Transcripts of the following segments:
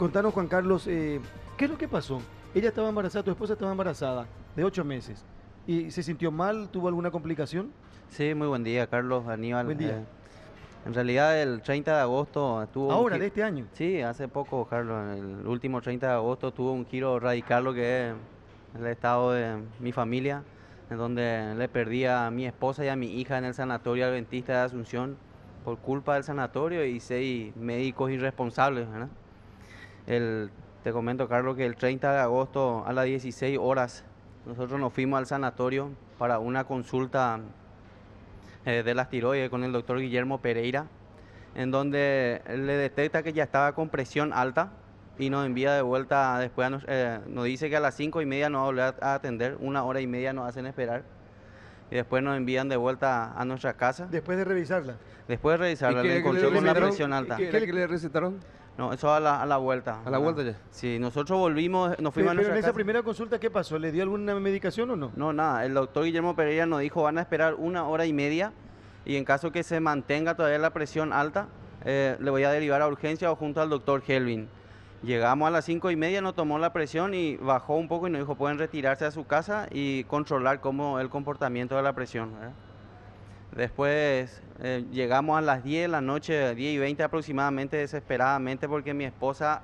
Contanos, Juan Carlos, ¿qué es lo que pasó? Ella estaba embarazada, tu esposa estaba embarazada de 8 meses. ¿Y se sintió mal? ¿Tuvo alguna complicación? Sí, muy buen día, Carlos, Aníbal. Buen día. En realidad, el 30 de agosto tuvo un Ahora, de giro. este año. Sí, hace poco, Carlos, el último 30 de agosto tuvo un giro radical lo que es el estado de mi familia, en donde le perdí a mi esposa y a mi hija en el sanatorio adventista de Asunción por culpa del sanatorio y 6 médicos irresponsables, ¿verdad? El, Te comento, Carlos, que el 30 de agosto a las 16 horas nosotros nos fuimos al sanatorio para una consulta de las tiroides con el doctor Guillermo Pereira, en donde le detecta que ya estaba con presión alta y nos envía de vuelta después, nos dice que a las 5:30 nos va a volver a atender, 1 hora y media nos hacen esperar y después nos envían de vuelta a nuestra casa. Después de revisarla. Después de ¿Y revisarla, le qué le encontró con la recetaron? presión ¿Y alta. qué era que le recetaron? No, eso a la vuelta. A la vuelta ya. Sí, nosotros volvimos, nos fuimos a Pero nuestra en esa casa. primera consulta, ¿qué pasó? ¿Le dio alguna medicación o no? No, nada, el doctor Guillermo Pereira nos dijo van a esperar 1 hora y media y en caso que se mantenga todavía la presión alta, le voy a derivar a urgencia o junto al doctor Helvin. Llegamos a las 5:30, nos tomó la presión y bajó un poco y nos dijo pueden retirarse a su casa y controlar cómo el comportamiento de la presión, ¿verdad? Después llegamos a las 10 de la noche, 10:20 aproximadamente, desesperadamente porque mi esposa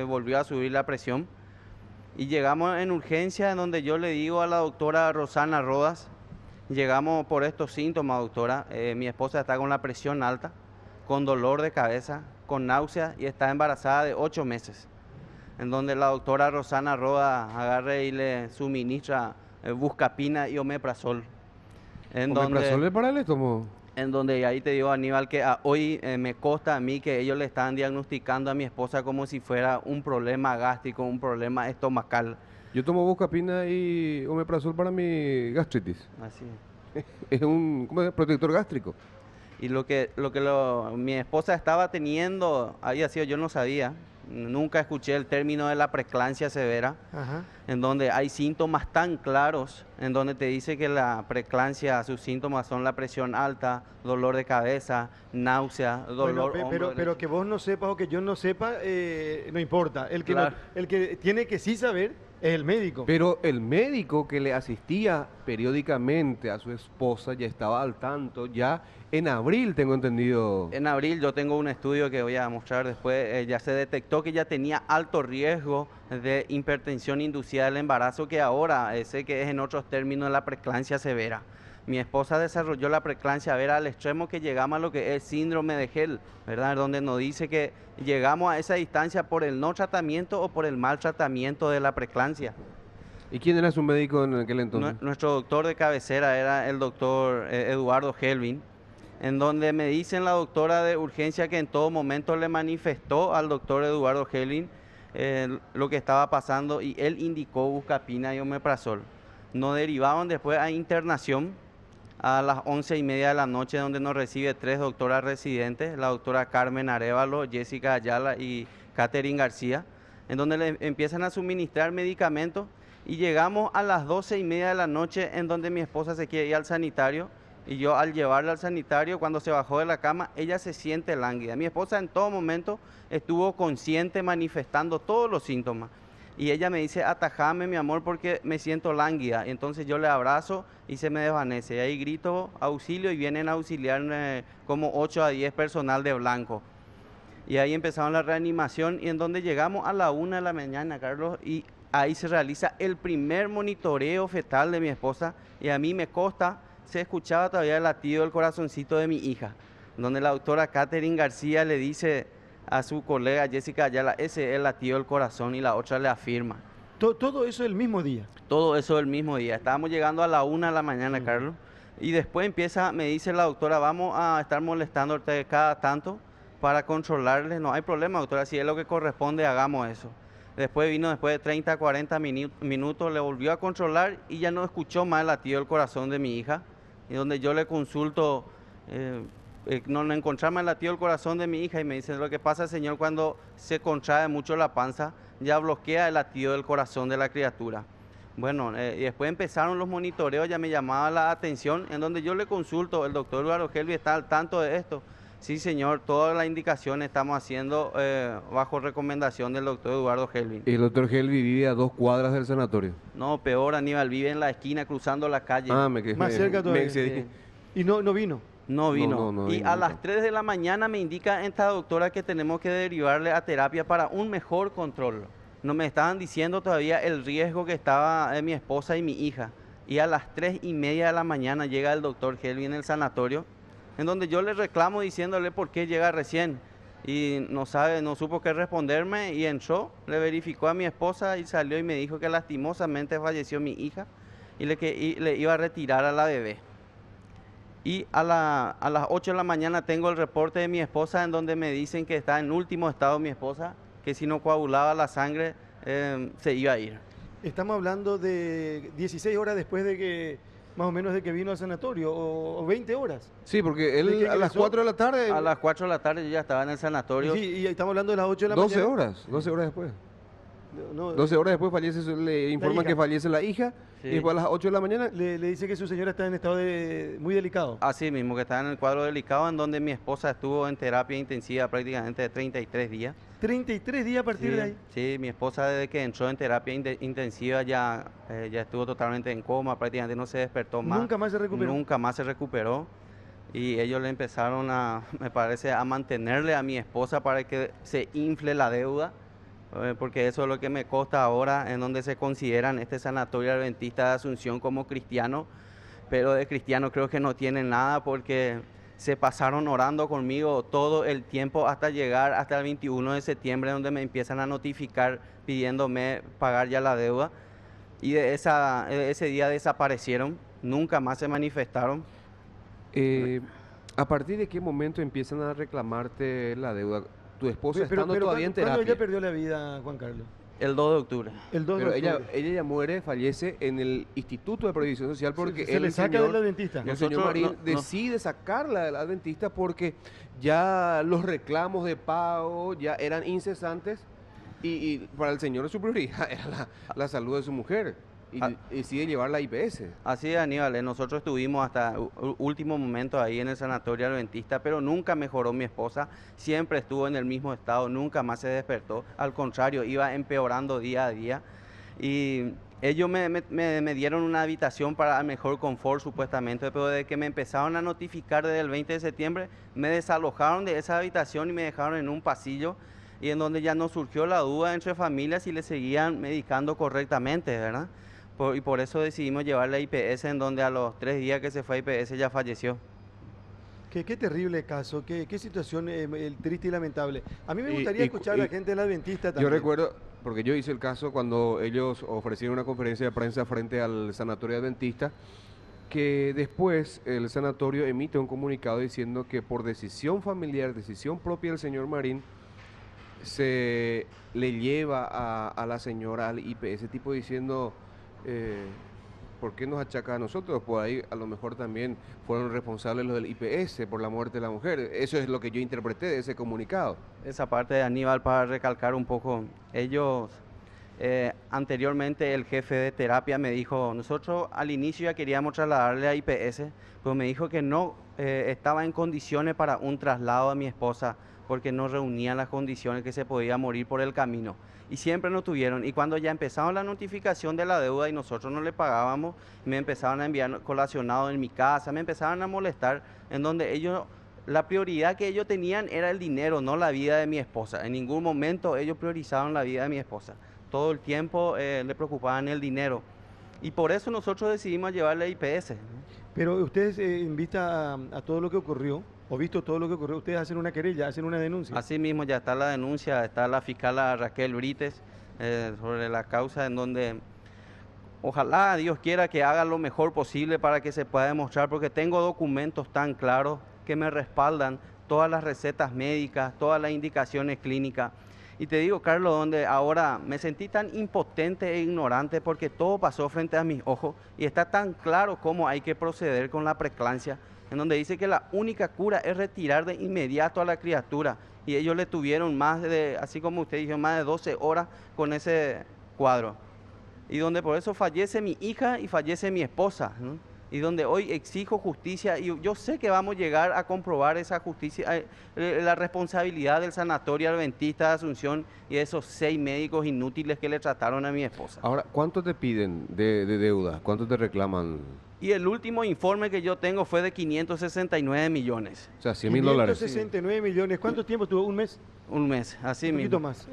volvió a subir la presión. Y llegamos en urgencia, en donde yo le digo a la doctora Rosana Rodas, llegamos por estos síntomas, doctora. Mi esposa está con la presión alta, con dolor de cabeza, con náuseas y está embarazada de 8 meses. En donde la doctora Rosana Rodas agarre y le suministra buscapina y omeprazol. ¿Omeprazol es para el estómago? En donde ahí te digo, Aníbal, que hoy me consta a mí que ellos le están diagnosticando a mi esposa como si fuera un problema gástrico, un problema estomacal. Yo tomo Buscapina y omeprazol para mi gastritis. Así. Es un ¿cómo es? Protector gástrico. Y mi esposa estaba teniendo, había sido, yo no sabía, nunca escuché el término de la preeclampsia severa, Ajá. en donde hay síntomas tan claros, en donde te dice que la preeclampsia, sus síntomas son la presión alta, dolor de cabeza, náusea, dolor Bueno, hombro pero que vos no sepas o que yo no sepa, no importa. El que, Claro. el que tiene que sí saber es el médico. Pero el médico que le asistía periódicamente a su esposa ya estaba al tanto, ya en abril tengo entendido. En abril yo tengo un estudio que voy a mostrar después, ya se detectó que ya tenía alto riesgo de hipertensión inducida del embarazo, que ahora sé que es en otros términos la preeclampsia severa. Mi esposa desarrolló la preeclampsia severa al extremo que llegamos a lo que es síndrome de Hell, ¿verdad? Donde nos dice que llegamos a esa distancia por el no tratamiento o por el mal tratamiento de la preeclampsia. ¿Y quién era su médico en aquel entonces? Nuestro doctor de cabecera era el doctor Eduardo Helvin, en donde me dicen la doctora de urgencia que en todo momento le manifestó al doctor Eduardo Helvin lo que estaba pasando y él indicó buscapina y omeprazol. Nos derivaron después a internación a las 11:30 de la noche, donde nos recibe 3 doctoras residentes, la doctora Carmen Arévalo, Jessica Ayala y Catherine García, en donde le empiezan a suministrar medicamentos y llegamos a las 12:30 de la noche, en donde mi esposa se quiere ir al sanitario y yo al llevarla al sanitario, cuando se bajó de la cama, ella se siente lánguida. Mi esposa en todo momento estuvo consciente, manifestando todos los síntomas. Y ella me dice, atajame mi amor porque me siento lánguida. Entonces yo le abrazo y se me desvanece. Y ahí grito auxilio y vienen a auxiliarme como 8 a 10 personal de blanco. Y ahí empezaron la reanimación y en donde llegamos a la 1 de la mañana, Carlos, y ahí se realiza el primer monitoreo fetal de mi esposa y a mí me consta, se escuchaba todavía el latido del corazoncito de mi hija, donde la doctora Catherine García le dice a su colega Jessica Ayala, ese es el latido del corazón y la otra le afirma. Todo eso el mismo día. Todo eso el mismo día. Estábamos llegando a la 1 de la mañana, Carlos. Y después me dice la doctora, vamos a estar molestándote cada tanto para controlarle. No hay problema, doctora, si es lo que corresponde, hagamos eso. Después de 30, 40 minutos, le volvió a controlar y ya no escuchó más el latido del corazón de mi hija. Y donde yo le consulto, no encontramos el latido del corazón de mi hija y me dice, lo que pasa, señor, cuando se contrae mucho la panza, ya bloquea el latido del corazón de la criatura. Bueno, y después empezaron los monitoreos, ya me llamaba la atención, en donde yo le consulto, el doctor Eduardo Helvi está al tanto de esto, Sí, señor, todas las indicaciones estamos haciendo bajo recomendación del doctor Eduardo Helvin. El doctor Helvi vive a 2 cuadras del sanatorio. No, peor, Aníbal, vive en la esquina cruzando la calle. Ah, Más cerca me todavía. excedí. Sí. Y no vino. No vino. no Y vino a nunca. las 3 de la mañana me indica esta doctora que tenemos que derivarle a terapia para un mejor control. No me estaban diciendo todavía el riesgo que estaba mi esposa y mi hija. Y a las 3:30 de la mañana llega el doctor Helvi en el sanatorio, en donde yo le reclamo diciéndole por qué llega recién. Y no supo qué responderme y entró, le verificó a mi esposa y salió y me dijo que lastimosamente falleció mi hija y le iba a retirar a la bebé. Y a las 8 de la mañana tengo el reporte de mi esposa en donde me dicen que está en último estado mi esposa, que si no coagulaba la sangre se iba a ir. Estamos hablando de 16 horas después de que, más o menos de que vino al sanatorio, o 20 horas. Sí, porque ¿De él qué a las ingresó? 4 de la tarde, A las 4 de la tarde yo ya estaba en el sanatorio. Sí, y estamos hablando de las 8 de la 12 mañana. horas, 12 horas después. No, 12 horas después fallece, le informan hija. que fallece la hija, Sí. y después a las 8 de la mañana, le dice que su señora está en estado muy delicado. Así mismo, que estaba en el cuadro delicado en donde mi esposa estuvo en terapia intensiva prácticamente de 33 días. 33 días a partir Sí, de ahí. sí, mi esposa desde que entró en terapia intensiva ya estuvo totalmente en coma, prácticamente no se despertó más. Nunca más se recuperó. Nunca más se recuperó. Y ellos le empezaron me parece, a mantenerle a mi esposa para que se infle la deuda, porque eso es lo que me consta ahora, en donde se consideran este sanatorio adventista de Asunción como cristiano, pero de cristiano creo que no tienen nada porque se pasaron orando conmigo todo el tiempo hasta llegar hasta el 21 de septiembre, donde me empiezan a notificar pidiéndome pagar ya la deuda. Y de ese día desaparecieron, nunca más se manifestaron. ¿a partir de qué momento empiezan a reclamarte la deuda? Tu esposa Pero estando todavía en ¿cuándo terapia. ella perdió la vida, Juan Carlos? El 2 de octubre. El 2 Pero de ella octubre. ya muere, fallece en el Instituto de Previsión Social porque Se le el saca señor, del adventista. el señor Nosotros Marín no- decide sacarla del adventista porque ya los reclamos de pago ya eran incesantes y para el señor su prioridad era la salud de su mujer y Ah. decide llevarla a IPS. Así es, Aníbal, nosotros estuvimos hasta último momento ahí en el sanatorio adventista, pero nunca mejoró mi esposa, siempre estuvo en el mismo estado, nunca más se despertó, al contrario, iba empeorando día a día. Y ellos me dieron una habitación para mejor confort supuestamente, pero desde que me empezaron a notificar desde el 20 de septiembre, me desalojaron de esa habitación y me dejaron en un pasillo, y en donde ya no surgió la duda entre familias si le seguían medicando correctamente, ¿verdad? Y por eso decidimos llevarle a IPS, en donde a los 3 días que se fue a IPS ya falleció. Qué terrible caso, qué situación triste y lamentable. A mí me gustaría Y- escuchar a la y- gente del adventista Yo también. recuerdo, porque yo hice el caso cuando ellos ofrecieron una conferencia de prensa frente al sanatorio adventista, que después el sanatorio emite un comunicado diciendo que por decisión familiar, decisión propia del señor Marín, se le lleva a la señora al IPS, tipo diciendo, ¿por qué nos achaca a nosotros? Pues ahí a lo mejor también fueron responsables los del IPS por la muerte de la mujer. Eso es lo que yo interpreté de ese comunicado. Esa parte de Aníbal, para recalcar un poco, ellos, anteriormente el jefe de terapia me dijo, nosotros al inicio ya queríamos trasladarle a IPS, pero me dijo que no estaba en condiciones para un traslado a mi esposa, porque no reunían las condiciones, que se podía morir por el camino. Y siempre nos tuvieron. Y cuando ya empezaron la notificación de la deuda y nosotros no le pagábamos, me empezaron a enviar colacionados en mi casa, me empezaron a molestar, en donde ellos, la prioridad que ellos tenían era el dinero, no la vida de mi esposa. En ningún momento ellos priorizaron la vida de mi esposa. Todo el tiempo le preocupaban el dinero. Y por eso nosotros decidimos llevarle a IPS. Pero ustedes, en vista a todo lo que ocurrió, o visto todo lo que ocurrió, ustedes hacen una querella, hacen una denuncia. Así mismo ya está la denuncia, está la fiscal Raquel Brites sobre la causa, en donde ojalá Dios quiera que haga lo mejor posible para que se pueda demostrar, porque tengo documentos tan claros que me respaldan todas las recetas médicas, todas las indicaciones clínicas. Y te digo, Carlos, donde ahora me sentí tan impotente e ignorante porque todo pasó frente a mis ojos y está tan claro cómo hay que proceder con la preeclampsia, en donde dice que la única cura es retirar de inmediato a la criatura. Y ellos le tuvieron así como usted dijo, más de 12 horas con ese cuadro. Y donde por eso fallece mi hija y fallece mi esposa, ¿no? y donde hoy exijo justicia y yo sé que vamos a llegar a comprobar esa justicia, la responsabilidad del Sanatorio Adventista de Asunción y de esos 6 médicos inútiles que le trataron a mi esposa. Ahora, ¿cuánto te piden de deuda? ¿Cuánto te reclaman? Y el último informe que yo tengo fue de 569 millones. O sea, $100.000. 569 millones. ¿Cuánto tiempo tuvo? ¿Un mes? Un mes, así Un poquito mismo. más.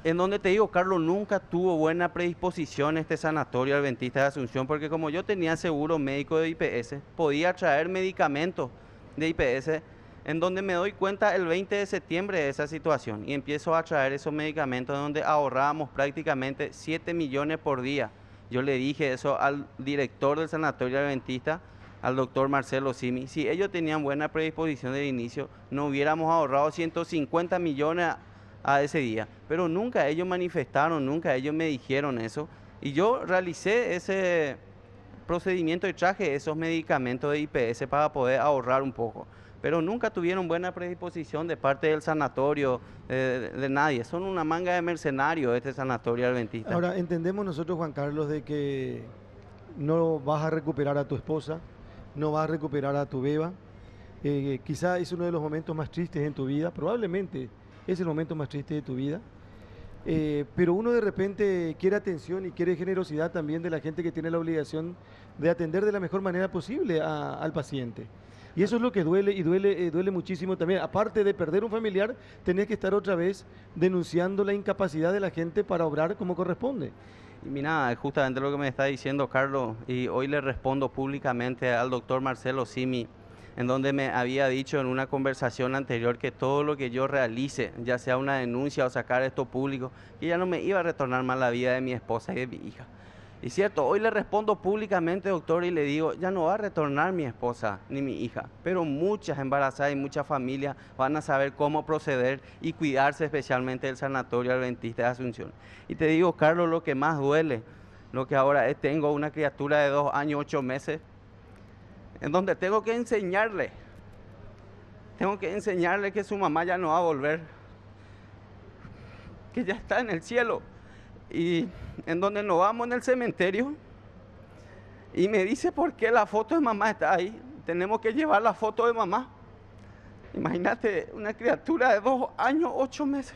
En donde te digo, Carlos, nunca tuvo buena predisposición este Sanatorio Adventista de Asunción, porque como yo tenía seguro médico de IPS, podía traer medicamentos de IPS, en donde me doy cuenta el 20 de septiembre de esa situación y empiezo a traer esos medicamentos donde ahorrábamos prácticamente 7 millones por día. Yo le dije eso al director del Sanatorio Adventista, al doctor Marcelo Simi. Si ellos tenían buena predisposición de inicio, no hubiéramos ahorrado 150 millones a ese día. Pero nunca ellos manifestaron, nunca ellos me dijeron eso. Y yo realicé ese procedimiento y traje esos medicamentos de IPS para poder ahorrar un poco. Pero nunca tuvieron buena predisposición de parte del sanatorio, de nadie. Son una manga de mercenarios este Sanatorio Adventista. Ahora, entendemos nosotros, Juan Carlos, de que no vas a recuperar a tu esposa, no vas a recuperar a tu beba. Quizá es uno de los momentos más tristes en tu vida, probablemente es el momento más triste de tu vida. Pero uno de repente quiere atención y quiere generosidad también de la gente que tiene la obligación de atender de la mejor manera posible al paciente. Y eso es lo que duele y duele muchísimo también. Aparte de perder un familiar, tenés que estar otra vez denunciando la incapacidad de la gente para obrar como corresponde. Y mira, justamente lo que me está diciendo Carlos, y hoy le respondo públicamente al doctor Marcelo Simi, en donde me había dicho en una conversación anterior que todo lo que yo realice, ya sea una denuncia o sacar esto público, que ya no me iba a retornar más la vida de mi esposa y de mi hija. Y cierto, hoy le respondo públicamente, doctor, y le digo, ya no va a retornar mi esposa ni mi hija, pero muchas embarazadas y muchas familias van a saber cómo proceder y cuidarse especialmente del Sanatorio Adventista de Asunción. Y te digo, Carlos, lo que más duele, lo que ahora es, tengo una criatura de 2 años, 8 meses, en donde tengo que enseñarle que su mamá ya no va a volver, que ya está en el cielo. Y en donde nos vamos en el cementerio y me dice por qué la foto de mamá está ahí. Tenemos que llevar la foto de mamá. Imagínate, una criatura de 2 años, 8 meses.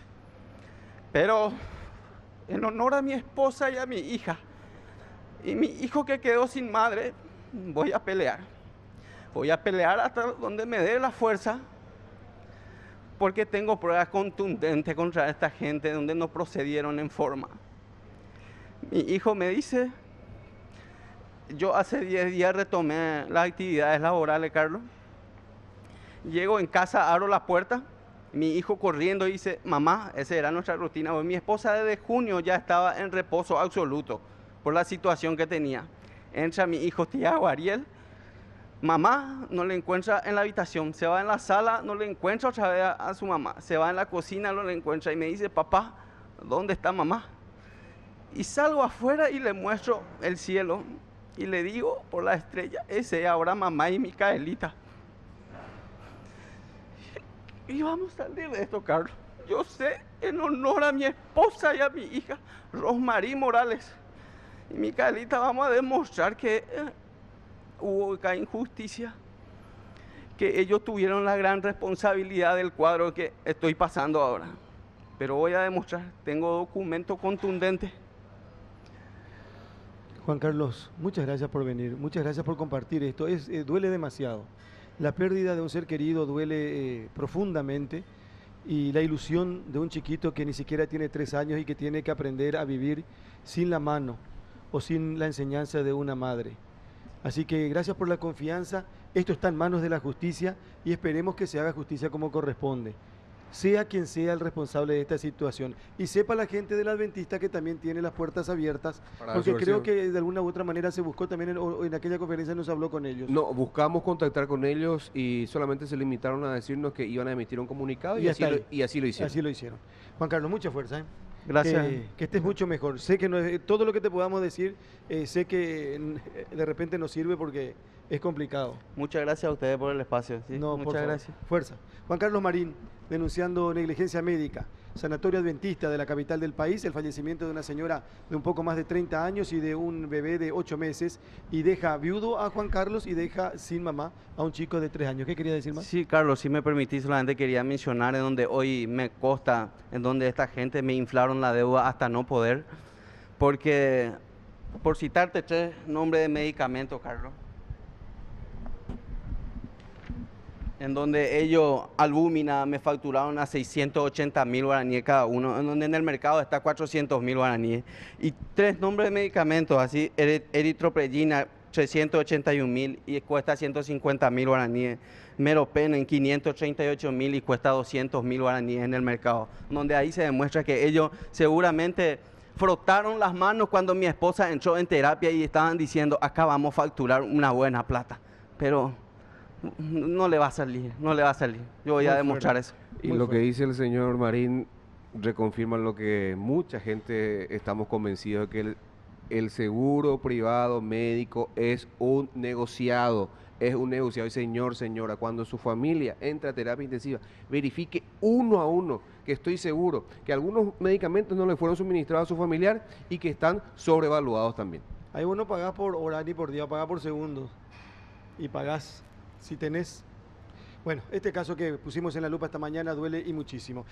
Pero en honor a mi esposa y a mi hija y mi hijo que quedó sin madre, voy a pelear. Voy a pelear hasta donde me dé la fuerza, porque tengo pruebas contundentes contra esta gente donde no procedieron en forma. Mi hijo me dice, yo hace 10 días retomé las actividades laborales, Carlos. Llego en casa, abro la puerta, mi hijo corriendo dice, mamá, esa era nuestra rutina. Mi esposa desde junio ya estaba en reposo absoluto por la situación que tenía. Entra mi hijo Tiago Ariel, mamá no le encuentra en la habitación, se va en la sala, no le encuentra otra vez a su mamá, se va en la cocina, no le encuentra y me dice, papá, ¿dónde está mamá? Y salgo afuera y le muestro el cielo y le digo por la estrella, ese es ahora mamá y Micaelita. Y vamos a salir de esto, Carlos. Yo sé, en honor a mi esposa y a mi hija, Rosmarie Morales y Micaelita, vamos a demostrar que hubo acá injusticia, que ellos tuvieron la gran responsabilidad del cuadro que estoy pasando ahora. Pero voy a demostrar, tengo documentos contundentes. Juan Carlos, muchas gracias por venir, muchas gracias por compartir esto. Duele demasiado. La pérdida de un ser querido duele profundamente, y la ilusión de un chiquito que ni siquiera tiene 3 años y que tiene que aprender a vivir sin la mano o sin la enseñanza de una madre. Así que gracias por la confianza. Esto está en manos de la justicia y esperemos que se haga justicia como corresponde, sea quien sea el responsable de esta situación. Y sepa la gente del Adventista que también tiene las puertas abiertas, porque creo que de alguna u otra manera se buscó también, en aquella conferencia nos habló con ellos. No, buscamos contactar con ellos y solamente se limitaron a decirnos que iban a emitir un comunicado y así lo hicieron. Así lo hicieron. Juan Carlos, mucha fuerza. Gracias. Que estés mucho mejor. Sé que todo lo que te podamos decir, sé que de repente nos sirve porque es complicado. Muchas gracias a ustedes por el espacio. ¿Sí? No, muchas gracias. Fuerza. Juan Carlos Marín, denunciando negligencia médica. sanatorio adventista de la capital del país, el fallecimiento de una señora de un poco más de 30 años y de un bebé de 8 meses, y deja viudo a Juan Carlos y deja sin mamá a un chico de 3 años. ¿Qué quería decir más? Sí, Carlos, si me permitís, solamente quería mencionar en donde hoy me consta, en donde esta gente me inflaron la deuda hasta no poder, porque, por citarte 3 nombres de medicamentos, Carlos, en donde ellos, albúmina, me facturaron a 680.000 guaraníes cada uno, en donde en el mercado está 400.000 guaraníes. Y 3 nombres de medicamentos, así, eritropreyina, 381.000 y cuesta 150.000 guaraníes. Meropen en 538.000 y cuesta 200.000 guaraníes en el mercado. Donde ahí se demuestra que ellos seguramente frotaron las manos cuando mi esposa entró en terapia y estaban diciendo, acá vamos a facturar una buena plata. Pero no le va a salir, no le va a salir. Yo voy a demostrar eso. Y Muy lo que fuerte. dice el señor Marín reconfirma lo que mucha gente estamos convencidos de que el seguro privado médico es un negociado. Es un negociado. Y señor, señora, cuando su familia entra a terapia intensiva, verifique uno a uno, que estoy seguro que algunos medicamentos no le fueron suministrados a su familiar y que están sobrevaluados también. Ahí vos no pagás por hora ni por día, pagás por segundos. Y pagás si tenés. Bueno, este caso que pusimos en la lupa esta mañana duele y muchísimo.